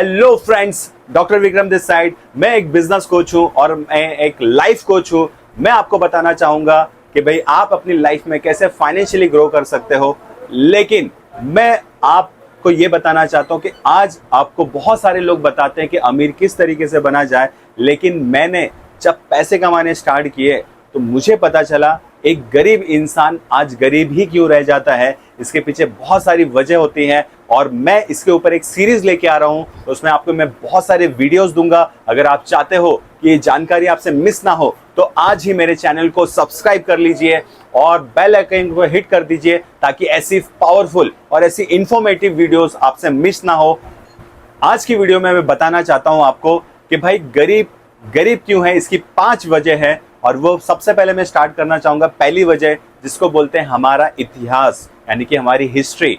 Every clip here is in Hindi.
Hello friends, doctor Vikram this side. मैं एक बिजनेस कोच हूं और मैं एक लाइफ कोच हूं। मैं आपको बताना चाहूंगा कि भाई आप अपनी लाइफ में कैसे फाइनेंशियली ग्रो कर सकते हो। लेकिन मैं आपको ये बताना चाहता हूं कि आज आपको बहुत सारे लोग बताते हैं कि अमीर किस तरीके से बना जाए, लेकिन मैंने जब पैसे कमाने स्टार्ट किए तो मुझे पता चला एक गरीब इंसान आज गरीब ही क्यों रह जाता है। इसके पीछे बहुत सारी वजह होती हैं और मैं इसके ऊपर एक सीरीज लेके आ रहा हूं। तो उसमें आपको मैं बहुत सारे वीडियोस दूंगा। अगर आप चाहते हो कि ये जानकारी आपसे मिस ना हो तो आज ही मेरे चैनल को सब्सक्राइब कर लीजिए और बेल आइकन को हिट कर दीजिए ताकि ऐसी पावरफुल और ऐसी इंफॉर्मेटिव वीडियोस आपसे मिस ना हो। आज की वीडियो में मैं बताना चाहता हूं आपको कि भाई गरीब गरीब क्यों है, इसकी 5 वजह है। और वो सबसे पहले मैं स्टार्ट करना चाहूंगा पहली वजह, जिसको बोलते हैं हमारा इतिहास, यानी कि हमारी हिस्ट्री।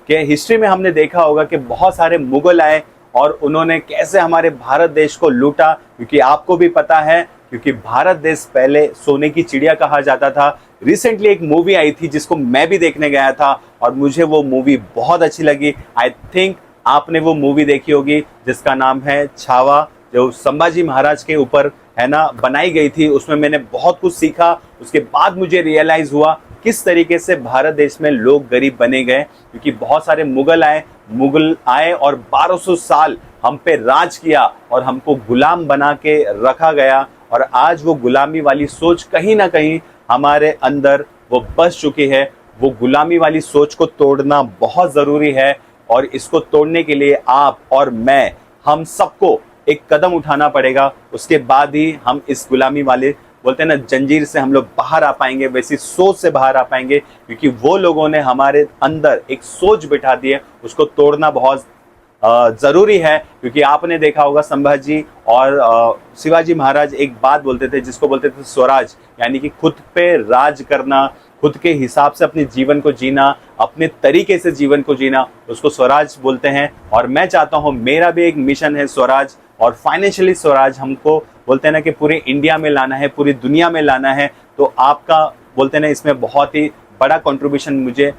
के हिस्ट्री में हमने देखा होगा कि बहुत सारे मुगल आए और उन्होंने कैसे हमारे भारत देश को लूटा। क्योंकि आपको भी पता है, क्योंकि भारत देश पहले सोने की चिड़िया कहा जाता था। रिसेंटली एक मूवी आई थी जिसको मैं भी देखने गया था और मुझे वो मूवी बहुत अच्छी लगी। आई थिंक आपने वो मूवी देखी होगी जिसका नाम है छावा, जो संभाजी महाराज के ऊपर है ना बनाई गई थी। उसमें मैंने बहुत कुछ सीखा। उसके बाद मुझे रियलाइज हुआ किस तरीके से भारत देश में लोग गरीब बने गए, क्योंकि बहुत सारे मुगल आए और 1200 साल हम पे राज किया और हमको गुलाम बना के रखा गया। और आज वो गुलामी वाली सोच कहीं ना कहीं हमारे अंदर वो बस चुकी है। वो गुलामी वाली सोच को तोड़ना बहुत जरूरी है और इसको तोड़ने के लिए आप और मैं, हम सबको एक कदम उठाना पड़ेगा। उसके बाद ही हम इस गुलामी वाले बोलते हैं ना जंजीर से हम लोग बाहर आ पाएंगे, वैसी सोच से बाहर आ पाएंगे। क्योंकि वो लोगों ने हमारे अंदर एक सोच बिठा दी है, उसको तोड़ना बहुत जरूरी है। क्योंकि आपने देखा होगा संभाजी और शिवाजी महाराज एक बात बोलते थे जिसको बोलते थे स्वराज, यानी कि खुद पे राज करना, खुद के हिसाब से अपने जीवन को जीना, अपने तरीके से जीवन को जीना, उसको स्वराज बोलते हैं। और मैं चाहता हूं, मेरा भी एक मिशन है स्वराज, और फाइनेंशियली स्वराज हमको बोलते हैं ना कि पूरे इंडिया में लाना है, पूरी दुनिया में लाना है। तो आपका बोलते हैं ना इसमें बहुत ही बड़ा कंट्रीब्यूशन मुझे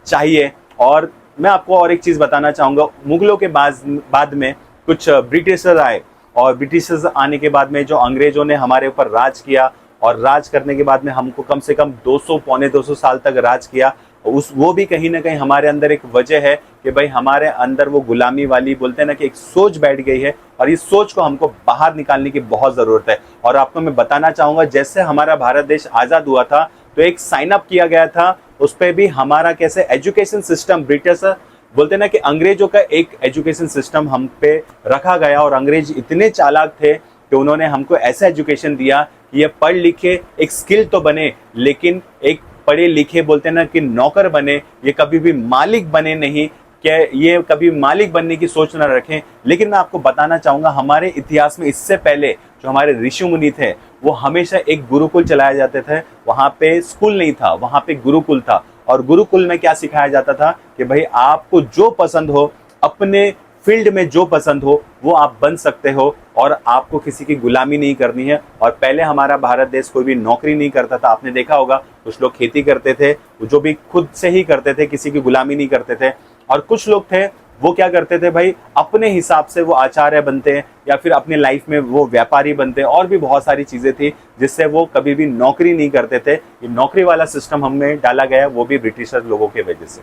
चाहिए। और मैं आपको और एक चीज़ बताना चाहूँगा, मुगलों के बाद में कुछ ब्रिटिशर्स आए और ब्रिटिशर्स आने के बाद में जो अंग्रेजों ने हमारे ऊपर राज किया, और राज करने के बाद में हमको कम से कम 200 पौने 200 साल तक राज किया। वो भी कहीं ना कहीं हमारे अंदर एक वजह है कि भाई हमारे अंदर वो गुलामी वाली बोलते हैं ना कि एक सोच बैठ गई है और इस सोच को हमको बाहर निकालने की बहुत ज़रूरत है। और आपको मैं बताना चाहूँगा, जैसे हमारा भारत देश आज़ाद हुआ था तो एक साइन अप किया गया था, उस पर भी हमारा कैसे एजुकेशन सिस्टम, ब्रिटिश बोलते हैं ना कि अंग्रेजों का एक एजुकेशन सिस्टम हम पे रखा गया। और अंग्रेज इतने चालाक थे कि उन्होंने हमको ऐसा एजुकेशन दिया कि ये पढ़ लिखे एक स्किल तो बने, लेकिन एक पढ़े लिखे बोलते हैं ना कि नौकर बने, ये कभी भी मालिक बने नहीं, कि ये कभी मालिक बनने की सोच ना रखें। लेकिन मैं आपको बताना चाहूँगा, हमारे इतिहास में इससे पहले जो हमारे ऋषि मुनि थे वो हमेशा एक गुरुकुल चलाए जाते थे। वहाँ पे स्कूल नहीं था, वहाँ पे गुरुकुल था। और गुरुकुल में क्या सिखाया जाता था कि भाई आपको जो पसंद हो, अपने फील्ड में जो पसंद हो वो आप बन सकते हो और आपको किसी की गुलामी नहीं करनी है। और पहले हमारा भारत देश कोई भी नौकरी नहीं करता था। आपने देखा होगा कुछ लोग खेती करते थे, जो भी खुद से ही करते थे, किसी की गुलामी नहीं करते थे। और कुछ लोग थे वो क्या करते थे भाई, अपने हिसाब से वो आचार्य बनते हैं या फिर अपने लाइफ में वो व्यापारी बनते हैं। और भी बहुत सारी चीज़ें थी जिससे वो कभी भी नौकरी नहीं करते थे। ये नौकरी वाला सिस्टम हमें डाला गया, वो भी ब्रिटिशर लोगों की वजह से।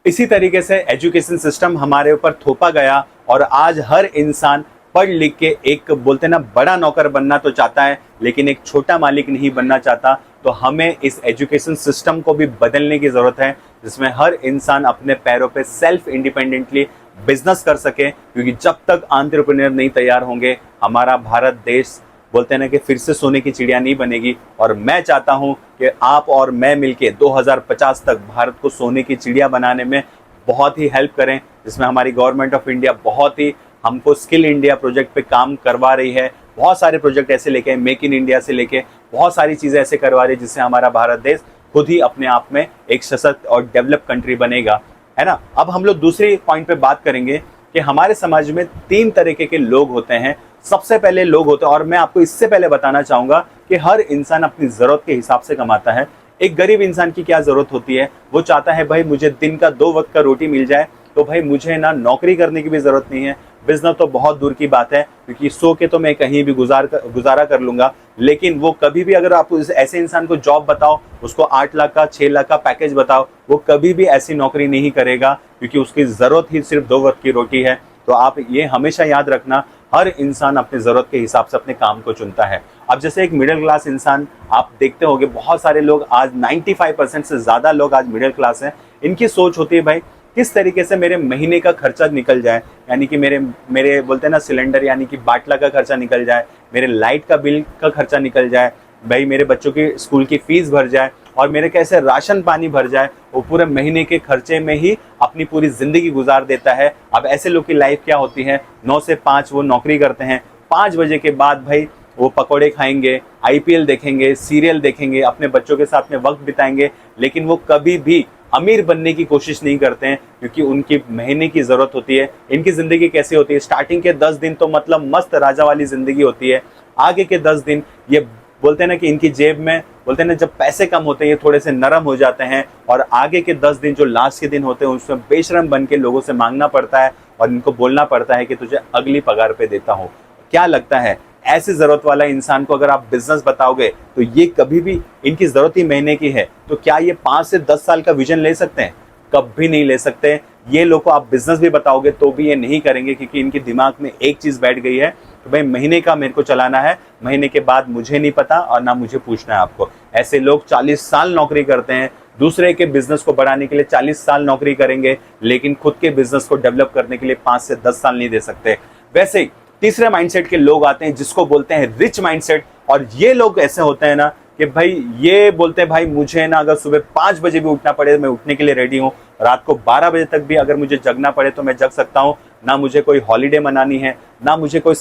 इसी तरीके से एजुकेशन सिस्टम हमारे ऊपर थोपा गया और आज हर इंसान पढ़ लिख के एक बोलते ना बड़ा नौकर बनना तो चाहता है, लेकिन एक छोटा मालिक नहीं बनना चाहता। तो हमें इस एजुकेशन सिस्टम को भी बदलने की ज़रूरत है, जिसमें हर इंसान अपने पैरों पे सेल्फ इंडिपेंडेंटली बिजनेस कर सके। क्योंकि जब तक एंटरप्रेन्योर नहीं तैयार होंगे, हमारा भारत देश बोलते हैं ना कि फिर से सोने की चिड़िया नहीं बनेगी। और मैं चाहता हूं कि आप और मैं मिलके 2050 तक भारत को सोने की चिड़िया बनाने में बहुत ही हेल्प करें, जिसमें हमारी गवर्नमेंट ऑफ इंडिया बहुत ही हमको स्किल इंडिया प्रोजेक्ट पे काम करवा रही है। बहुत सारे प्रोजेक्ट ऐसे लेके, मेक इन इंडिया से लेके बहुत सारी चीज़ें ऐसे करवा रही है जिससे हमारा भारत देश खुद ही अपने आप में एक सशक्त और डेवलप कंट्री बनेगा, है ना। अब हम लोग दूसरे पॉइंट पे बात करेंगे कि हमारे समाज में 3 तरीके के लोग होते हैं। सबसे पहले लोग होते हैं, और मैं आपको इससे पहले बताना चाहूँगा कि हर इंसान अपनी ज़रूरत के हिसाब से कमाता है। एक गरीब इंसान की क्या ज़रूरत होती है, वो चाहता है भाई मुझे दिन का 2 वक्त का रोटी मिल जाए, तो भाई मुझे ना नौकरी करने की भी ज़रूरत नहीं है, बिजनेस तो बहुत दूर की बात है, क्योंकि 100 के तो मैं कहीं भी गुजारा कर लूंगा, लेकिन वो कभी भी, अगर आप ऐसे इंसान को जॉब बताओ, उसको 8 लाख का 6 लाख का पैकेज बताओ, वो कभी भी ऐसी नौकरी नहीं करेगा, क्योंकि उसकी जरूरत ही सिर्फ 2 वक्त की रोटी है। तो आप ये हमेशा याद रखना, हर इंसान अपनी जरूरत के हिसाब से अपने काम को चुनता है। अब जैसे एक मिडिल क्लास इंसान, आप देखते होंगे बहुत सारे लोग आज 95% से ज्यादा लोग आज मिडिल क्लास हैं। इनकी सोच होती है भाई किस तरीके से मेरे महीने का खर्चा निकल जाए, यानी कि मेरे बोलते हैं ना सिलेंडर यानी कि बाटला का खर्चा निकल जाए, मेरे लाइट का बिल का खर्चा निकल जाए, भाई मेरे बच्चों की स्कूल की फीस भर जाए, और मेरे कैसे राशन पानी भर जाए। वो पूरे महीने के खर्चे में ही अपनी पूरी जिंदगी गुजार देता है। अब ऐसे लोग की लाइफ क्या होती है, 9 से 5 वो नौकरी करते हैं, 5 बजे के बाद भाई वो पकौड़े खाएंगे, IPL देखेंगे, सीरियल देखेंगे, अपने बच्चों के साथ में वक्त बिताएंगे, लेकिन वो कभी भी अमीर बनने की कोशिश नहीं करते हैं, क्योंकि उनकी महीने की जरूरत होती है। इनकी जिंदगी कैसी होती है, स्टार्टिंग के 10 दिन तो मतलब मस्त राजा वाली जिंदगी होती है। आगे के 10 दिन ये बोलते हैं ना कि इनकी जेब में, बोलते हैं ना जब पैसे कम होते हैं ये थोड़े से नरम हो जाते हैं, और आगे के 10 दिन जो लास्ट के दिन होते हैं उसमें बेशरम बन के लोगों से मांगना पड़ता है, और इनको बोलना पड़ता है कि तुझे अगली पगार पे देता हूँ। क्या लगता है, ऐसे जरूरत वाला इंसान को अगर आप बिजनेस बताओगे तो ये कभी भी, इनकी जरूरत ही महीने की है, तो क्या ये 5 से 10 साल का विजन ले सकते हैं? कभी नहीं ले सकते। ये लोग को आप बिजनेस भी बताओगे तो भी ये नहीं करेंगे, क्योंकि इनके दिमाग में एक चीज बैठ गई है तो भाई महीने का मेरे को चलाना है, महीने के बाद मुझे नहीं पता और ना मुझे पूछना है आपको। ऐसे लोग 40 साल नौकरी करते हैं, दूसरे के बिजनेस को बढ़ाने के लिए 40 साल नौकरी करेंगे, लेकिन खुद के बिजनेस को डेवलप करने के लिए 5 से 10 साल नहीं दे सकते। वैसे ही तीसरे माइंडसेट के लोग आते हैं जिसको बोलते हैं रिच माइंडसेट, और ये लोग ऐसे होते हैं ना कि भाई ये बोलते हैं भाई मुझे ना अगर सुबह 5 बजे भी उठना पड़े मैं उठने के लिए रेडी हूँ, रात को 12 बजे तक भी अगर मुझे जगना पड़े तो मैं जग सकता हूँ, ना मुझे कोई हॉलीडे मनानी है, ना मुझे कोई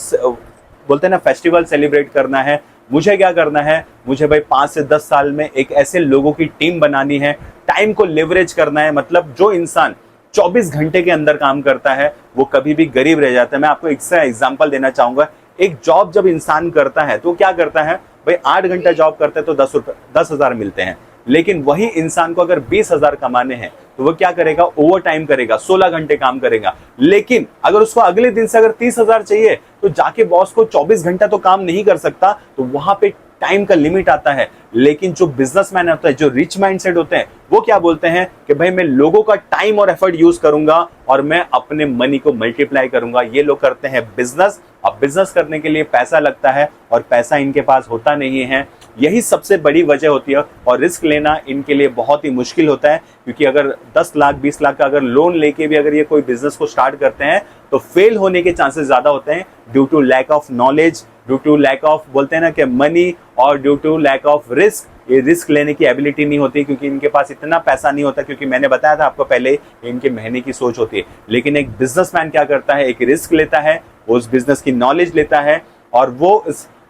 बोलते हैं ना फेस्टिवल सेलिब्रेट करना है। मुझे क्या करना है, मुझे भाई 5 से 10 साल में एक ऐसे लोगों की टीम बनानी है, टाइम को लेवरेज करना है। मतलब जो इंसान 24 घंटे के अंदर काम करता है वो कभी भी गरीब रह जाता है। मैं आपको एक एग्जांपल देना चाहूंगा। एक जॉब जब इंसान करता है तो क्या करता है भाई, 8 घंटा जॉब करते हैं तो 10,000 मिलते हैं, लेकिन वही इंसान को अगर 20,000 कमाने हैं तो वो क्या करेगा, ओवर टाइम करेगा, 16 घंटे काम करेगा। लेकिन अगर उसको अगले दिन से अगर 30,000 चाहिए तो जाके बॉस को 24 घंटा तो काम नहीं कर सकता, तो वहां पे टाइम का लिमिट आता है। लेकिन जो बिजनेसमैन होता है, जो रिच माइंडसेट होते हैं, वो क्या बोलते हैं कि भाई मैं लोगों का टाइम और एफर्ट यूज करूंगा और मैं अपने मनी को मल्टीप्लाई करूंगा। ये लोग करते हैं बिजनेस। अब बिजनेस करने के लिए पैसा लगता है और पैसा इनके पास होता नहीं है, यही सबसे बड़ी वजह होती है। और रिस्क लेना इनके लिए बहुत ही मुश्किल होता है, क्योंकि अगर 10 लाख 20 लाख का अगर लोन लेके भी अगर ये कोई बिजनेस को स्टार्ट करते हैं तो फेल होने के चांसेस ज्यादा होते हैं, due to lack of knowledge, due to lack of बोलते हैं ना कि मनी, और due to lack of risk. ये रिस्क लेने की एबिलिटी नहीं होती, क्योंकि इनके पास इतना पैसा नहीं होता, क्योंकि मैंने बताया था आपको पहले इनके महीने की सोच होती है। लेकिन एक बिजनेसमैन क्या करता है, एक रिस्क लेता है, उस बिजनेस की नॉलेज लेता है और वो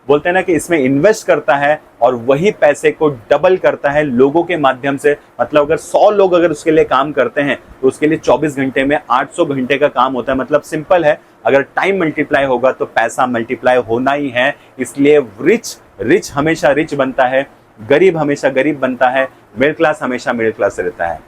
बोलते हैं ना कि इसमें इन्वेस्ट करता है और वही पैसे को डबल करता है लोगों के माध्यम से। मतलब अगर 100 लोग अगर उसके लिए काम करते हैं तो उसके लिए 24 घंटे में 800 घंटे का काम होता है। मतलब सिंपल है, अगर टाइम मल्टीप्लाई होगा तो पैसा मल्टीप्लाई होना ही है। इसलिए रिच हमेशा रिच बनता है, गरीब हमेशा गरीब बनता है, मिडिल क्लास हमेशा मिडिल क्लास रहता है।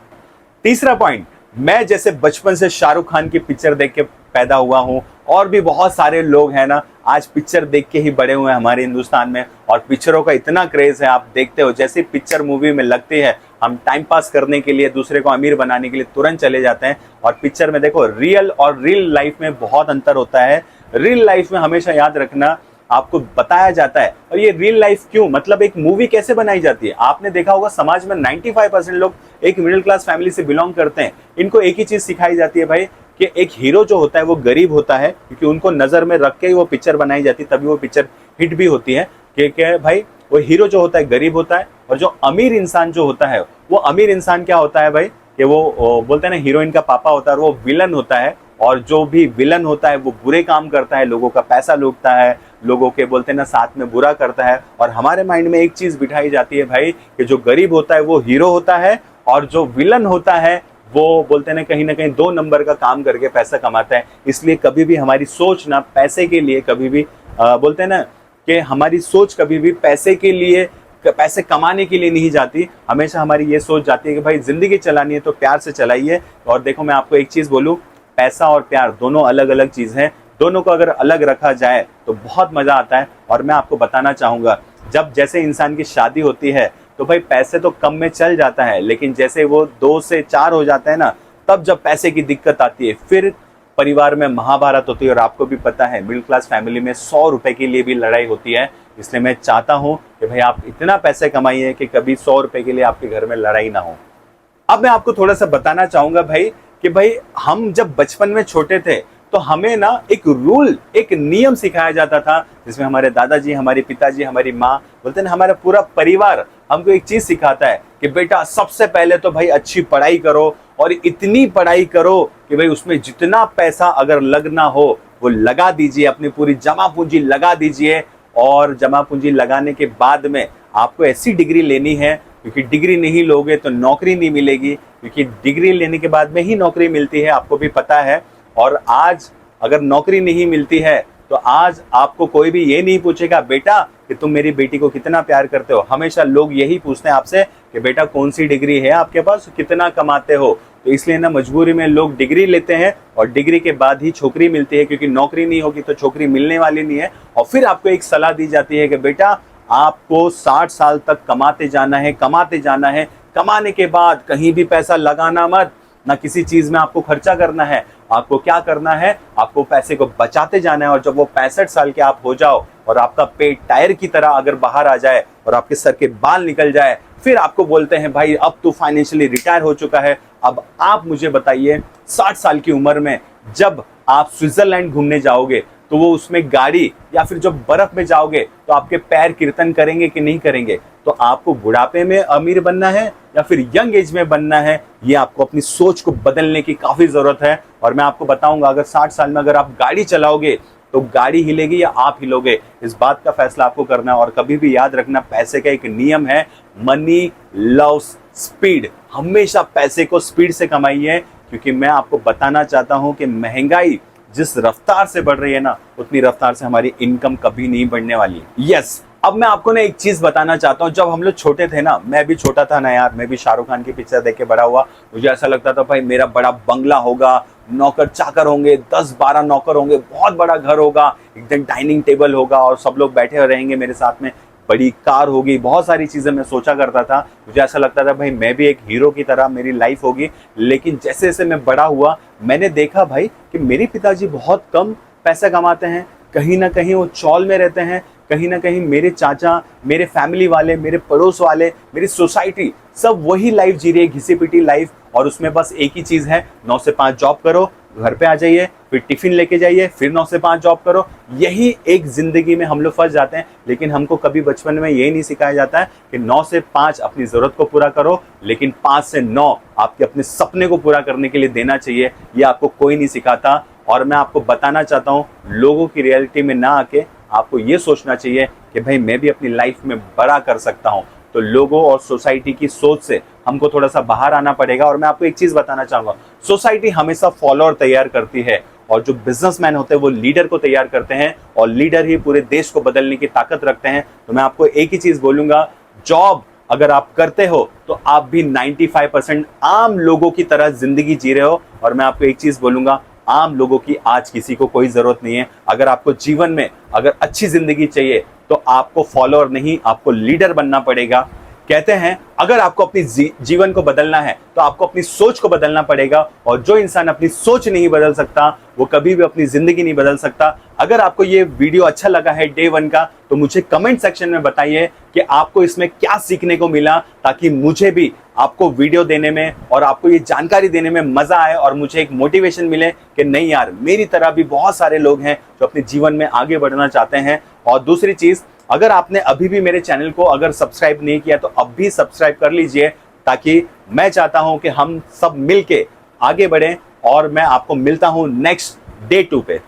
तीसरा पॉइंट, मैं जैसे बचपन से शाहरुख खान की पिक्चर देख के पैदा हुआ हूं, और भी बहुत सारे लोग हैं ना आज पिक्चर देख के ही बड़े हुए हैं हमारे हिंदुस्तान में, और पिक्चरों का इतना क्रेज है। आप देखते हो जैसे पिक्चर मूवी में लगती है, हम टाइम पास करने के लिए, दूसरे को अमीर बनाने के लिए तुरंत चले जाते हैं। और पिक्चर में देखो रियल और रियल लाइफ में बहुत अंतर होता है। रियल लाइफ में हमेशा याद रखना आपको बताया जाता है, और ये रियल लाइफ क्यों, मतलब एक मूवी कैसे बनाई जाती है। आपने देखा होगा समाज में 95% लोग एक मिडिल क्लास फैमिली से बिलोंग करते हैं। इनको एक ही चीज सिखाई जाती है भाई कि एक हीरो जो होता है वो गरीब होता है, क्योंकि उनको नजर में रख के ही वो पिक्चर बनाई जाती है, तभी वो पिक्चर हिट भी होती है। कि भाई वो हीरो जो होता है गरीब होता है, और जो अमीर इंसान जो होता है वो अमीर इंसान क्या होता है भाई, कि वो बोलते हैं ना हीरोइन का पापा होता है, वो विलन होता है। और जो भी विलन होता है वो बुरे काम करता है, लोगों का पैसा लूटता है, लोगों के बोलते हैं ना साथ में बुरा करता है। और हमारे माइंड में एक चीज बिठाई जाती है भाई कि जो गरीब होता है वो हीरो होता है, और जो विलन होता है वो बोलते हैं ना कहीं 2 नंबर का काम करके पैसा कमाता है। इसलिए कभी भी हमारी सोच ना पैसे के लिए, कभी भी बोलते हैं ना कि हमारी सोच कभी भी पैसे के लिए, पैसे कमाने के लिए नहीं जाती। हमेशा हमारी ये सोच जाती है कि भाई जिंदगी चलानी है तो प्यार से चलाइए। और देखो मैं आपको एक चीज बोलूं, पैसा और प्यार दोनों अलग अलग चीज हैं। दोनों को अगर अलग रखा जाए तो बहुत मजा आता है। और मैं आपको बताना चाहूंगा, जब जैसे इंसान की शादी होती है तो भाई पैसे तो कम में चल जाता है, लेकिन जैसे वो 2 से 4 हो जाता है ना, तब जब पैसे की दिक्कत आती है फिर परिवार में महाभारत होती है। और आपको भी पता है मिडिल क्लास फैमिली में 100 रुपए के लिए भी लड़ाई होती है। इसलिए मैं चाहता हूं कि भाई आप इतना पैसे कमाइए कि कभी 100 रुपए के लिए आपके घर में लड़ाई ना हो। अब मैं आपको थोड़ा सा बताना चाहूंगा भाई कि भाई हम जब बचपन में छोटे थे तो हमें ना एक रूल, एक नियम सिखाया जाता था, जिसमें हमारे दादाजी, हमारे पिताजी, हमारी माँ, बोलते हैं हमारा पूरा परिवार हमको एक चीज सिखाता है कि बेटा सबसे पहले तो भाई अच्छी पढ़ाई करो और इतनी पढ़ाई करो कि भाई उसमें जितना पैसा अगर लगना हो वो लगा दीजिए, अपनी पूरी जमा पूंजी लगा दीजिए। और जमा पूंजी लगाने के बाद में आपको ऐसी डिग्री लेनी है, क्योंकि डिग्री नहीं लोगे तो नौकरी नहीं मिलेगी, क्योंकि डिग्री लेने के बाद में ही नौकरी मिलती है, आपको भी पता है। और आज अगर नौकरी नहीं मिलती है तो आज आपको कोई भी ये नहीं पूछेगा बेटा कि तुम मेरी बेटी को कितना प्यार करते हो। हमेशा लोग यही पूछते हैं आपसे कि बेटा कौन सी डिग्री है आपके पास, कितना कमाते हो। तो इसलिए ना मजबूरी में लोग डिग्री लेते हैं और डिग्री के बाद ही छोकरी मिलती है, क्योंकि नौकरी नहीं होगी तो छोकरी मिलने वाली नहीं है। और फिर आपको एक सलाह दी जाती है कि बेटा आपको 60 साल तक कमाते जाना है, कमाते जाना है। कमाने के बाद कहीं भी पैसा लगाना मत, ना किसी चीज में आपको खर्चा करना है। आपको क्या करना है, आपको पैसे को बचाते जाना है। और जब वो 65 साल के आप हो जाओ और आपका पेट टायर की तरह अगर बाहर आ जाए और आपके सर के बाल निकल जाए, फिर आपको बोलते हैं भाई अब तो फाइनेंशियली रिटायर हो चुका है, अब आप मुझे बताइए 60 साल की उम्र में जब आप स्विट्जरलैंड घूमने जाओगे तो वो उसमें गाड़ी या फिर जब बर्फ में जाओगे तो आपके पैर कीर्तन करेंगे कि नहीं करेंगे। तो आपको बुढ़ापे में अमीर बनना है या फिर यंग एज में बनना है, ये आपको अपनी सोच को बदलने की काफी जरूरत है। और मैं आपको बताऊंगा अगर 60 साल में अगर आप गाड़ी चलाओगे तो गाड़ी हिलेगी या आप हिलोगे, इस बात का फैसला आपको करना है। और कभी भी याद रखना, पैसे का एक नियम है, मनी लव्स स्पीड। हमेशा पैसे को स्पीड से कमाइए, क्योंकि मैं आपको बताना चाहता हूं कि महंगाई जिस रफ्तार से बढ़ रही है ना, उतनी रफ्तार से हमारी इनकम कभी नहीं बढ़ने वाली है। यस, अब मैं आपको ना एक चीज बताना चाहता हूँ। जब हम लोग छोटे थे ना, मैं भी छोटा था ना यार, मैं भी शाहरुख खान की पिक्चर देख के बड़ा हुआ। मुझे ऐसा लगता था भाई मेरा बड़ा बंगला होगा, नौकर चाकर होंगे, 10-12 नौकर होंगे, बहुत बड़ा घर होगा, एकदम डाइनिंग टेबल होगा और सब लोग बैठे रहेंगे मेरे साथ में, बड़ी कार होगी, बहुत सारी चीजें मैं सोचा करता था। मुझे ऐसा लगता था भाई मैं भी एक हीरो की तरह मेरी लाइफ होगी। लेकिन जैसे जैसे मैं बड़ा हुआ मैंने देखा भाई कि मेरे पिताजी बहुत कम पैसा कमाते हैं, कहीं ना कहीं वो चौल में रहते हैं, कहीं ना कहीं मेरे चाचा, मेरे फैमिली वाले, मेरे पड़ोस वाले, मेरी सोसाइटी सब वही लाइफ जी रही है, घिसी पिटी लाइफ। और उसमें बस एक ही चीज है, 9 से 5 जॉब करो, घर पे आ जाइए, फिर टिफिन लेके जाइए, फिर 9 से 5 जॉब करो। यही एक जिंदगी में हम लोग फंस जाते हैं। लेकिन हमको कभी बचपन में यही नहीं सिखाया जाता है कि 9 से 5 अपनी जरूरत को पूरा करो, लेकिन 5 से 9 आपके अपने सपने को पूरा करने के लिए देना चाहिए। ये आपको कोई नहीं सिखाता। और मैं आपको बताना चाहता हूँ, लोगों की रियलिटी में ना आके आपको ये सोचना चाहिए कि भाई मैं भी अपनी लाइफ में बड़ा कर सकता हूँ। तो लोगों और सोसाइटी की सोच से हमको थोड़ा सा बाहर आना पड़ेगा। और मैं आपको एक चीज बताना चाहूंगा, सोसाइटी हमेशा फॉलोअर तैयार करती है और जो बिजनेसमैन होते हैं वो लीडर को तैयार करते हैं, और लीडर ही पूरे देश को बदलने की ताकत रखते हैं। तो मैं आपको एक ही चीज बोलूंगा, जॉब अगर आप करते हो तो आप भी 95% आम लोगों की तरह जिंदगी जी रहे हो। और मैं आपको एक चीज बोलूंगा, आम लोगों की आज किसी को कोई जरूरत नहीं है। अगर आपको जीवन में अगर अच्छी जिंदगी चाहिए तो आपको फॉलोअर नहीं, आपको लीडर बनना पड़ेगा। कहते हैं अगर आपको अपनी जीवन को बदलना है तो आपको अपनी सोच को बदलना पड़ेगा। और जो इंसान अपनी सोच नहीं बदल सकता वो कभी भी अपनी जिंदगी नहीं बदल सकता। अगर आपको ये वीडियो अच्छा लगा है डे 1 का, तो मुझे कमेंट सेक्शन में बताइए कि आपको इसमें क्या सीखने को मिला, ताकि मुझे भी आपको वीडियो देने में और आपको ये जानकारी देने में मजा आए और मुझे एक मोटिवेशन मिले कि नहीं यार, मेरी तरह भी बहुत सारे लोग हैं जो अपने जीवन में आगे बढ़ना चाहते हैं। और दूसरी चीज, अगर आपने अभी भी मेरे चैनल को अगर सब्सक्राइब नहीं किया तो अब भी सब्सक्राइब कर लीजिए, ताकि मैं चाहता हूं कि हम सब मिलके आगे बढ़ें। और मैं आपको मिलता हूं नेक्स्ट डे 2 पे।